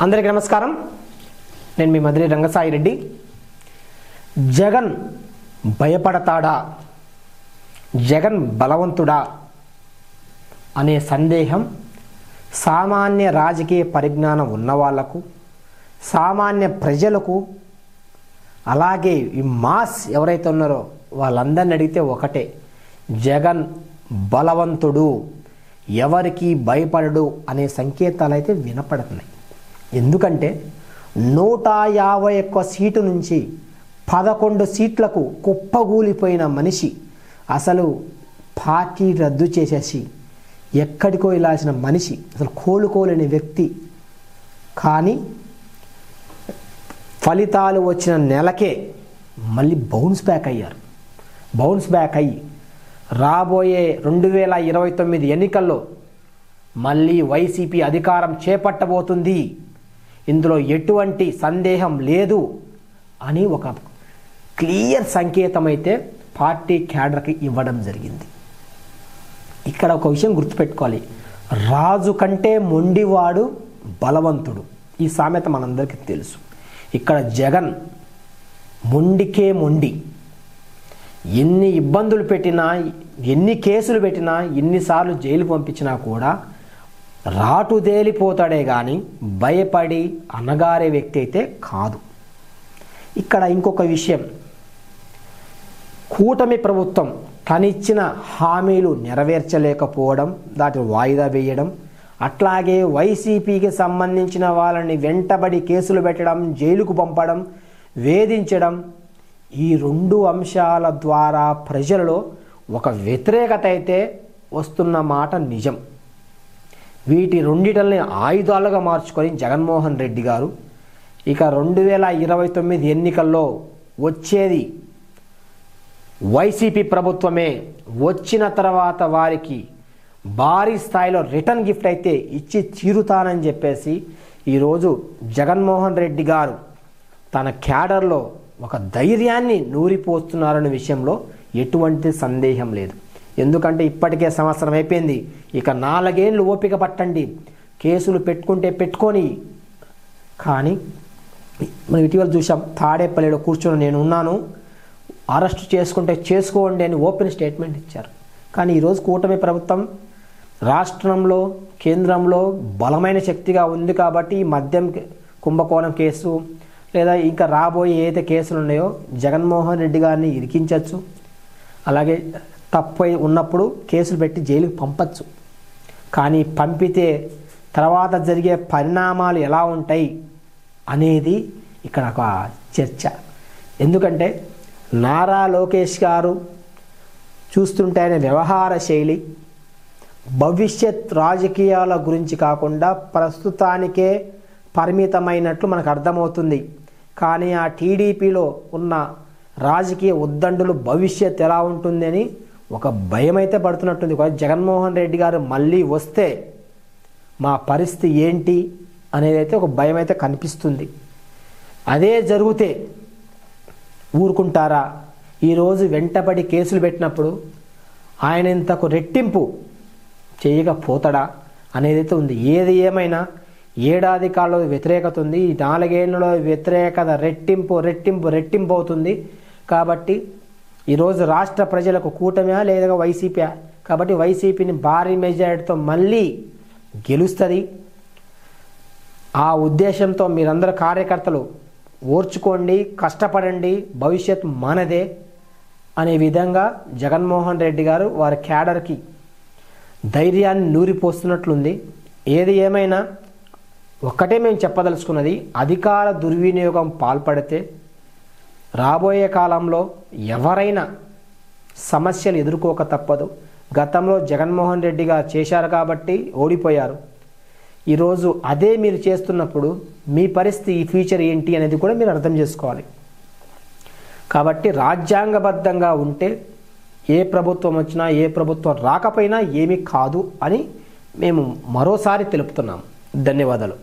అందరికీ నమస్కారం. నేను మీ మదిరి రంగసాయి రెడ్డి. జగన్ భయపడతాడా, జగన్ బలవంతుడా అనే సందేహం సామాన్య రాజకీయ పరిజ్ఞానం ఉన్నవాళ్లకు, సామాన్య ప్రజలకు, అలాగే ఈ మాస్ ఎవరైతే ఉన్నారో వాళ్ళందరిని అడిగితే ఒకటే, జగన్ బలవంతుడు, ఎవరికి భయపడడు అనే సంకేతాలు అయితే వినపడుతున్నాయి. ఎందుకంటే 151 సీటు నుంచి 11 సీట్లకు కుప్పగూలిపోయిన మనిషి, అసలు పార్టీ రద్దు చేసేసి ఎక్కడికో వెళ్ళాల్సిన మనిషి, అసలు కోలుకోలేని వ్యక్తి, కానీ ఫలితాలు వచ్చిన నెలకే మళ్ళీ బౌన్స్ బ్యాక్ అయ్యారు. బౌన్స్ బ్యాక్ అయ్యి రాబోయే 2029 ఎన్నికల్లో మళ్ళీ వైసీపీ అధికారం చేపట్టబోతుంది, ఇందులో ఎటువంటి సందేహం లేదు అని ఒక క్లియర్ సంకేతం అయితే పార్టీ క్యాడర్కి ఇవ్వడం జరిగింది. ఇక్కడ ఒక విషయం గుర్తుపెట్టుకోవాలి, రాజు కంటే మొండివాడు బలవంతుడు. ఈ సామెత మనందరికీ తెలుసు. ఇక్కడ జగన్ మొండికే మొండి, ఎన్ని ఇబ్బందులు పెట్టినా, ఎన్ని కేసులు పెట్టినా, ఎన్నిసార్లు జైలు పంపించినా కూడా రాటుదేలిపోతాడే కానీ భయపడి అనగారే వ్యక్తి అయితే కాదు. ఇక్కడ ఇంకొక విషయం, కూటమి ప్రభుత్వం తనిచ్చిన హామీలు నెరవేర్చలేకపోవడం, దాటి వాయిదా వేయడం, అట్లాగే వైసీపీకి సంబంధించిన వాళ్ళని వెంటబడి కేసులు పెట్టడం, జైలుకు పంపడం, వేధించడం, ఈ 2 అంశాల ద్వారా ప్రజలలో ఒక వ్యతిరేకత అయితే వస్తున్న మాట నిజం. వీటి రెండిటల్ని ఆయుధాలుగా మార్చుకొని జగన్మోహన్ రెడ్డి గారు ఇక 2029 ఎన్నికల్లో వచ్చేది వైసీపీ ప్రభుత్వమే, వచ్చిన తర్వాత వారికి భారీ స్థాయిలో రిటర్న్ గిఫ్ట్ అయితే ఇచ్చి తీరుతానని చెప్పేసి ఈరోజు జగన్మోహన్ రెడ్డి గారు తన క్యాడర్లో ఒక ధైర్యాన్ని నూరిపోస్తున్నారనే విషయంలో ఎటువంటి సందేహం లేదు. ఎందుకంటే ఇప్పటికే సంవత్సరం అయిపోయింది, ఇక 4 ఏళ్ళు ఓపిక పట్టండి, కేసులు పెట్టుకుంటే పెట్టుకొని. కానీ మనం ఇటీవల చూసాం, తాడేపల్లిలో కూర్చొని నేను ఉన్నాను, అరెస్ట్ చేసుకుంటే చేసుకోండి అని ఓపెన్ స్టేట్మెంట్ ఇచ్చారు. కానీ ఈరోజు కూటమి ప్రభుత్వం రాష్ట్రంలో, కేంద్రంలో బలమైన శక్తిగా ఉంది కాబట్టి ఈ మద్యం కుంభకోణం కేసు లేదా ఇంకా రాబోయే ఏదైతే కేసులు ఉన్నాయో జగన్మోహన్ రెడ్డి గారిని ఇరికించవచ్చు, అలాగే తప్పు ఉన్నప్పుడు కేసులు పెట్టి జైలుకి పంపచ్చు. కానీ పంపితే తర్వాత జరిగే పరిణామాలు ఎలా ఉంటాయి అనేది ఇక్కడ ఒక చర్చ. ఎందుకంటే నారా లోకేష్ గారు చూస్తుంటే ఆయన వ్యవహార శైలి భవిష్యత్ రాజకీయాల గురించి కాకుండా ప్రస్తుతానికే పరిమితమైనట్లు మనకు అర్థమవుతుంది. కానీ ఆ టీడీపీలో ఉన్న రాజకీయ ఉద్దండులు భవిష్యత్ ఎలా ఉంటుంది అని ఒక భయం అయితే పడుతున్నట్టుంది. జగన్మోహన్ రెడ్డి గారు మళ్ళీ వస్తే మా పరిస్థితి ఏంటి అనేది అయితే ఒక భయం అయితే కనిపిస్తుంది. అదే జరిగితే ఊరుకుంటారా? ఈరోజు వెంటబడి కేసులు పెట్టినప్పుడు ఆయన ఇంతకు రెట్టింపు చేయకపోతాడా అనేదైతే ఉంది. ఏది ఏమైనా ఏడాది కాలంలో వ్యతిరేకత ఉంది, ఈ 4 ఏళ్లలో వ్యతిరేకత రెట్టింపు రెట్టింపు రెట్టింపు అవుతుంది. కాబట్టి ఈరోజు రాష్ట్ర ప్రజలకు కూటమి లేదా వైసీపీ, కాబట్టి వైసీపీని భారీ మెజారిటీతో మళ్ళీ గెలుస్తుంది. ఆ ఉద్దేశంతో మీరందరూ కార్యకర్తలు ఓర్చుకోండి, కష్టపడండి, భవిష్యత్ మనదే అనే విధంగా జగన్మోహన్ రెడ్డి గారు వారి క్యాడర్కి ధైర్యాన్ని నూరిపోస్తున్నట్లుంది. ఏది ఏమైనా ఒక్కటే మేము చెప్పదలుచుకున్నది, అధికార దుర్వినియోగం పాల్పడితే రాబోయే కాలంలో ఎవరైనా సమస్యలు ఎదుర్కోక తప్పదు. గతంలో జగన్మోహన్ రెడ్డి గారు చేశారు కాబట్టి ఓడిపోయారు. ఈరోజు అదే మీరు చేస్తున్నప్పుడు మీ పరిస్థితి, ఈ ఫ్యూచర్ ఏంటి అనేది కూడా మీరు అర్థం చేసుకోవాలి. కాబట్టి రాజ్యాంగబద్ధంగా ఉంటే ఏ ప్రభుత్వం వచ్చినా, ఏ ప్రభుత్వం రాకపోయినా ఏమీ కాదు అని మేము మరోసారి తెలుపుతున్నాం. ధన్యవాదాలు.